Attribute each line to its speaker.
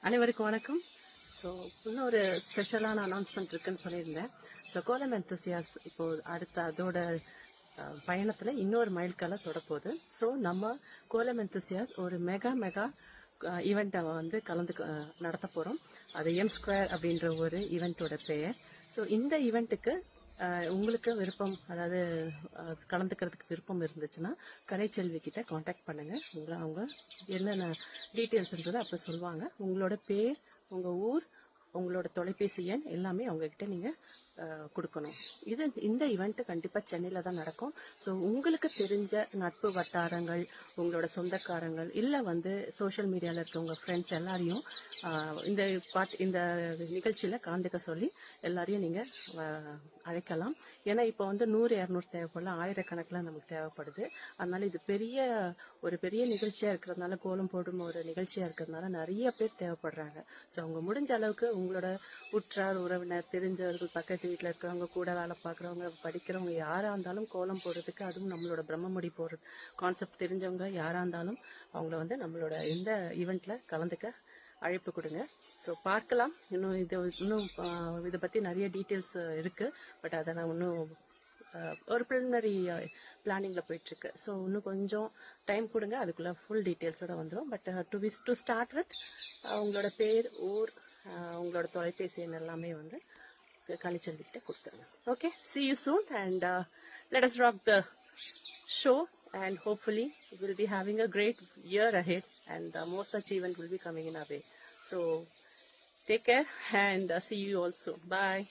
Speaker 1: அனைவருக்கும் வணக்கம். ஸோ இன்னும் ஒரு ஸ்பெஷலான அனௌன்ஸ்மெண்ட் இருக்குன்னு சொல்லியிருந்தேன். ஸோ கோலம் என்தூசியாஸ் இப்போ அடுத்த அதோட பயணத்தில் இன்னொரு மைல்கல்லை தொடப்போகுது. ஸோ நம்ம கோலம் என்தூசியாஸ் ஒரு மெகா ஈவெண்ட்டை வந்து நடத்த போகிறோம். அது M2 அப்படின்ற ஒரு ஈவெண்ட்டோட பெயர். ஸோ இந்த ஈவெண்ட்டுக்கு உங்களுக்கு விருப்பம், அதாவது கலந்துக்கிறதுக்கு விருப்பம் இருந்துச்சுன்னா கலைச்செல்வி கிட்ட காண்டாக்ட் பண்ணுங்க. அவங்க என்னென்ன டீட்டெயில்ஸ்ன்றதை அப்போ சொல்லுவாங்க. உங்களோட பேர், உங்கள் ஊர், உங்களோட தொலைபேசி எண் எல்லாமே அவங்கக்கிட்ட நீங்கள் கொடுக்கணும். இந்த ஈவெண்ட்டு கண்டிப்பாக சென்னையில் தான் நடக்கும். ஸோ உங்களுக்கு தெரிஞ்ச நட்பு வட்டாரங்கள், உங்களோட சொந்தக்காரங்கள், இல்லை வந்து சோஷியல் மீடியாவில் இருக்க உங்கள் ஃப்ரெண்ட்ஸ் எல்லாரையும் இந்த நிகழ்ச்சியில் கலந்துக்க சொல்லி எல்லாரையும் நீங்கள் அழைக்கலாம். ஏன்னா இப்போ வந்து 100-200 தேவைப்படல, ஆயிரக்கணக்கில் நமக்கு தேவைப்படுது. அதனால இது ஒரு பெரிய நிகழ்ச்சியாக இருக்கிறதுனால, கோலம் போடும் ஒரு நிகழ்ச்சியாக இருக்கிறதுனால நிறைய பேர் தேவைப்படுறாங்க. ஸோ அவங்க முடிஞ்ச அளவுக்கு உங்களோட உற்றார் உறவினர், தெரிஞ்சவர்கள், பக்கத்து வீட்டில் இருக்கிறவங்க, கூட வேலை பார்க்குறவங்க, படிக்கிறவங்க யாராக இருந்தாலும் கோலம் போடுறதுக்கு, அதுவும் நம்மளோட பிரம்மமுடி போடுறது கான்செப்ட் தெரிஞ்சவங்க யாராக இருந்தாலும் அவங்கள வந்து நம்மளோட இந்த ஈவெண்ட்டில் கலந்துக்க அழைப்பு கொடுங்க. ஸோ பார்க்கலாம். இன்னும் இதை பற்றி நிறைய டீட்டெயில்ஸ் இருக்குது. பட் அதை நான் இன்னும் ஒரு ப்ரிலிமினரி பிளானிங்கில் போயிட்டுருக்கு. ஸோ இன்னும் கொஞ்சம் டைம் கொடுங்க, அதுக்குள்ளே ஃபுல் டீட்டெயில்ஸோடு வந்துடும். பட் டு ஸ்டார்ட் வித் உங்களோட பேர், ஊர், உங்களோட தொலைபேசி எண் எல்லாமே வந்து கலைச்செல்விக்கிட்ட கொடுத்துருங்க. Okay, see you soon and let us rock the show, and hopefully we'll be having a great year ahead, and more such event will be coming in our way. So take care and see you also. Bye.